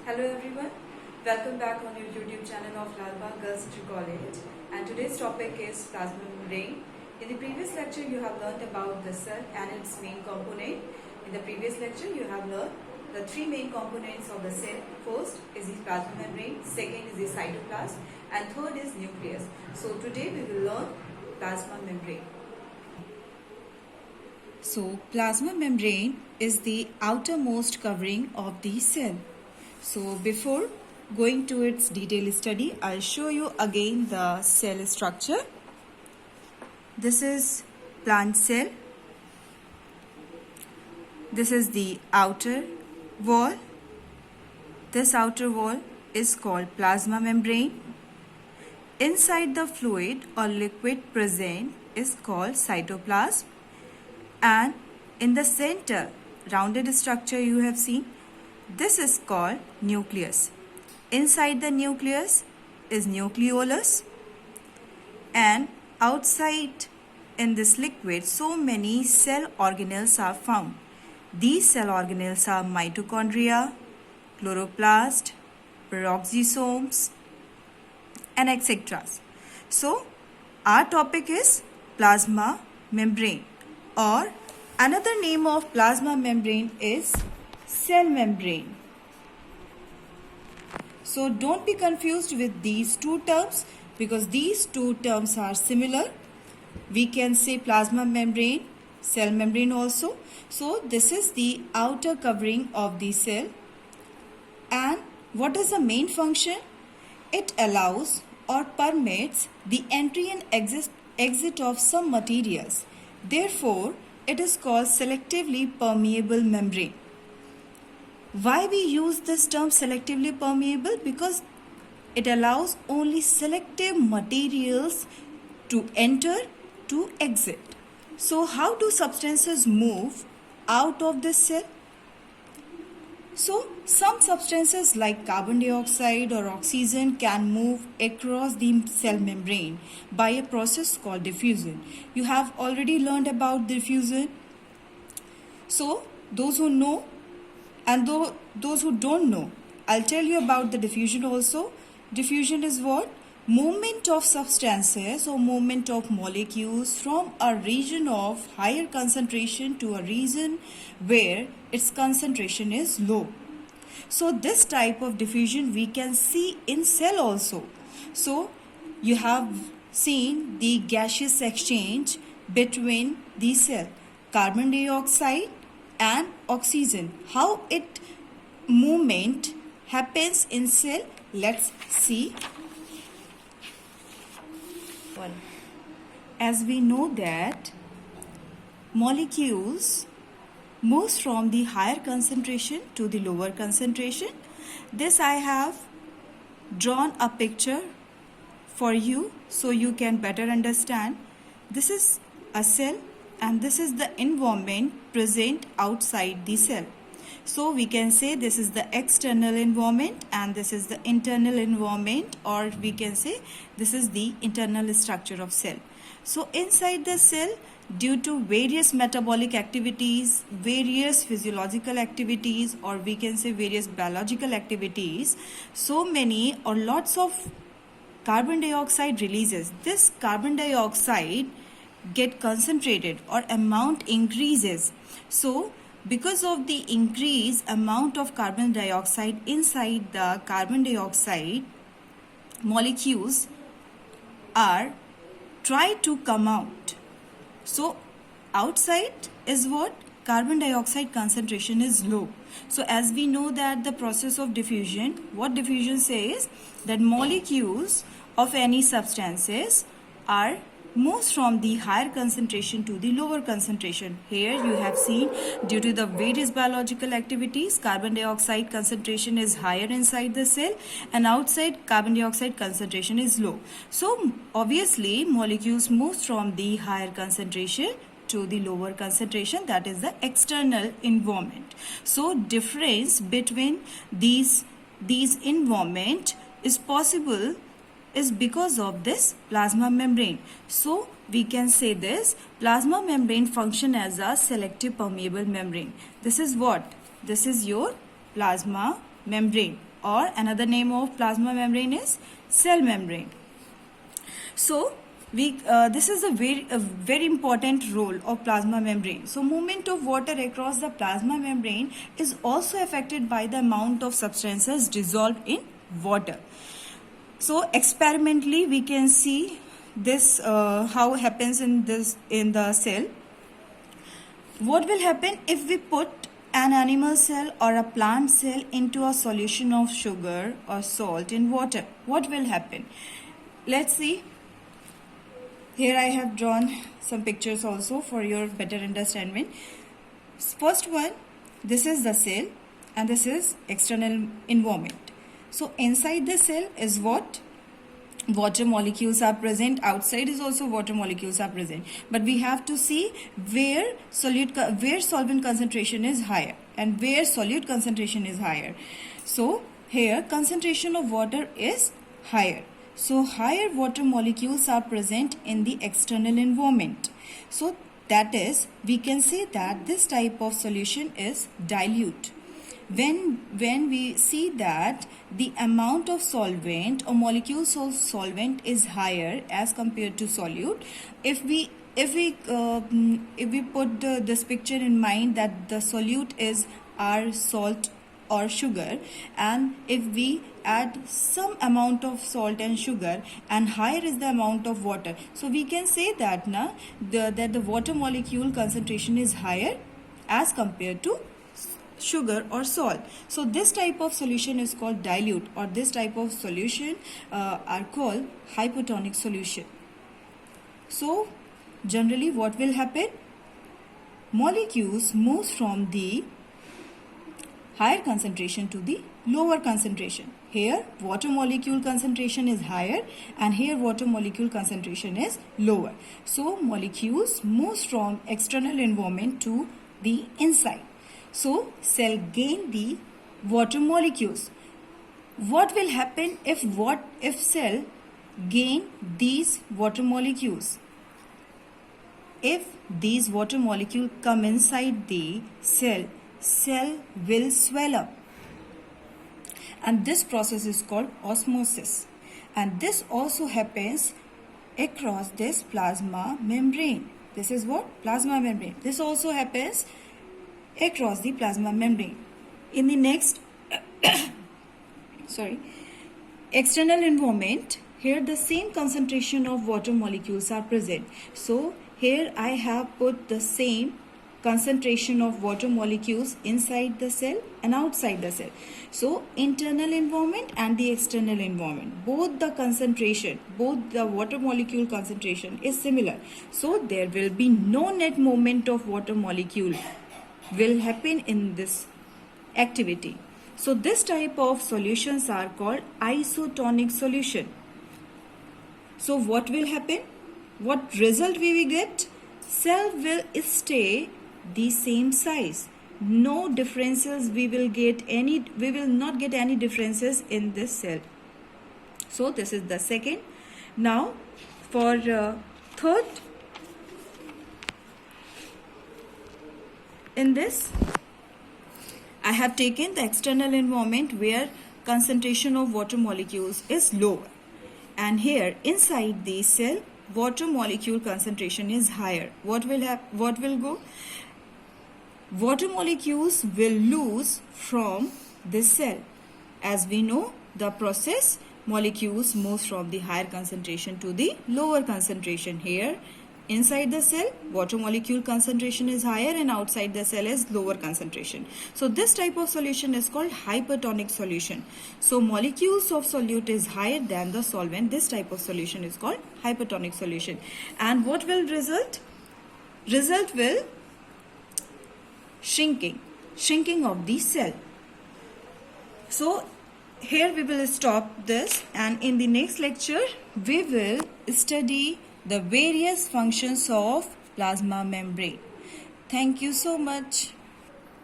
Hello everyone, welcome back on your YouTube channel of Lal Bagh Girls City College, and today's topic is plasma membrane. In the previous lecture you have learned about the cell and its main component. In the previous lecture you have learned the three main components of the cell. First is the plasma membrane, second is the cytoplasm, and third is nucleus. So today we will learn plasma membrane. So plasma membrane is the outermost covering of the cell. So before going to its detailed study, I'll show you again the cell structure. This is plant cell. This is the outer wall. This outer wall is called plasma membrane. Inside the fluid or liquid present is called cytoplasm. And in the center, rounded structure you have seen, this is called nucleus. Inside the nucleus is nucleolus, and outside in this liquid so many cell organelles are found. These cell organelles are mitochondria, chloroplast, peroxisomes, and etc. So our topic is plasma membrane, or another name of plasma membrane is cell membrane. So don't be confused with these two terms, because these two terms are similar. We can say plasma membrane, cell membrane also. So this is the outer covering of the cell. And what is the main function? It allows or permits the entry and exit of some materials. Therefore, it is called selectively permeable membrane. Why we use this term selectively permeable? Because it allows only selective materials to enter, to exit. So how do substances move out of this cell? So some substances like carbon dioxide or oxygen can move across the cell membrane by a process called diffusion. You have already learned about diffusion. So those who know and those who don't know, I'll tell you about the diffusion also. Diffusion is what? Movement of substances or movement of molecules from a region of higher concentration to a region where its concentration is low. So this type of diffusion we can see in cell also. So you have seen the gaseous exchange between the cell, carbon dioxide and oxygen. How it movement happens in cell? Let's see. As we know that molecules moves from the higher concentration to the lower concentration. This I have drawn a picture for you so you can better understand. This is a cell and this is the environment present outside the cell. So we can say this is the external environment and this is the internal environment, or we can say this is the internal structure of cell. So inside the cell, due to various metabolic activities, various physiological activities, or we can say various biological activities, so many or lots of carbon dioxide releases. This carbon dioxide get concentrated or amount increases. So because of the increased amount of carbon dioxide inside the carbon dioxide, molecules are try to come out. So outside is what? Carbon dioxide concentration is low. So as we know that the process of diffusion, what diffusion says, that molecules of any substances are moves from the higher concentration to the lower concentration. Here you have seen, due to the various biological activities, carbon dioxide concentration is higher inside the cell and outside carbon dioxide concentration is low. So obviously molecules move from the higher concentration to the lower concentration, that is the external environment. So difference between these environment is possible is because of this plasma membrane. So we can say this plasma membrane function as a selective permeable membrane. This is what? This is your plasma membrane, or another name of plasma membrane is cell membrane. So this is a very important role of plasma membrane. So movement of water across the plasma membrane is also affected by the amount of substances dissolved in water. So experimentally we can see this how happens in the cell. What will happen if we put an animal cell or a plant cell into a solution of sugar or salt in water? What will happen? Let's see. Here I have drawn some pictures also for your better understanding. First one, this is the cell and this is external environment. So inside the cell is what? Water molecules are present. Outside is also water molecules are present. But we have to see where solvent concentration is higher and where solute concentration is higher. So here concentration of water is higher. So higher water molecules are present in the external environment. So that is, we can say that this type of solution is dilute. When we see that the amount of solvent or molecules of solvent is higher as compared to solute, if we put this picture in mind that the solute is our salt or sugar, and if we add some amount of salt and sugar and higher is the amount of water, so we can say that that the water molecule concentration is higher as compared to sugar or salt. So this type of solution is called dilute, or this type of solution are called hypotonic solution. So generally what will happen? Molecules move from the higher concentration to the lower concentration. Here water molecule concentration is higher and here water molecule concentration is lower. So molecules move from external environment to the inside. So cell gain the water molecules. What will happen if cell gain these water molecules? If these water molecules come inside the cell will swell up. And this process is called osmosis. And this also happens across this plasma membrane. This is what? Plasma membrane. This also happens across the plasma membrane. In the next external environment, here the same concentration of water molecules are present. So here I have put the same concentration of water molecules inside the cell and outside the cell. So internal environment and the external environment, both the concentration, both the water molecule concentration is similar. So there will be no net movement of water molecule will happen in this activity. So this type of solutions are called isotonic solution. So what will happen? What result we will get? Cell will stay the same size. No differences we will not get any differences in this cell. So this is the second. Now for third, in this I have taken the external environment where concentration of water molecules is lower, and here inside the cell water molecule concentration is higher. What will go? Water molecules will lose from this cell. As we know the process, molecules move from the higher concentration to the lower concentration. Here inside the cell water molecule concentration is higher and outside the cell is lower concentration. So this type of solution is called hypertonic solution. So molecules of solute is higher than the solvent. This type of solution is called hypertonic solution. And what will result? Result will shrinking of the cell. So here we will stop this, and in the next lecture we will study the various functions of plasma membrane. Thank you so much.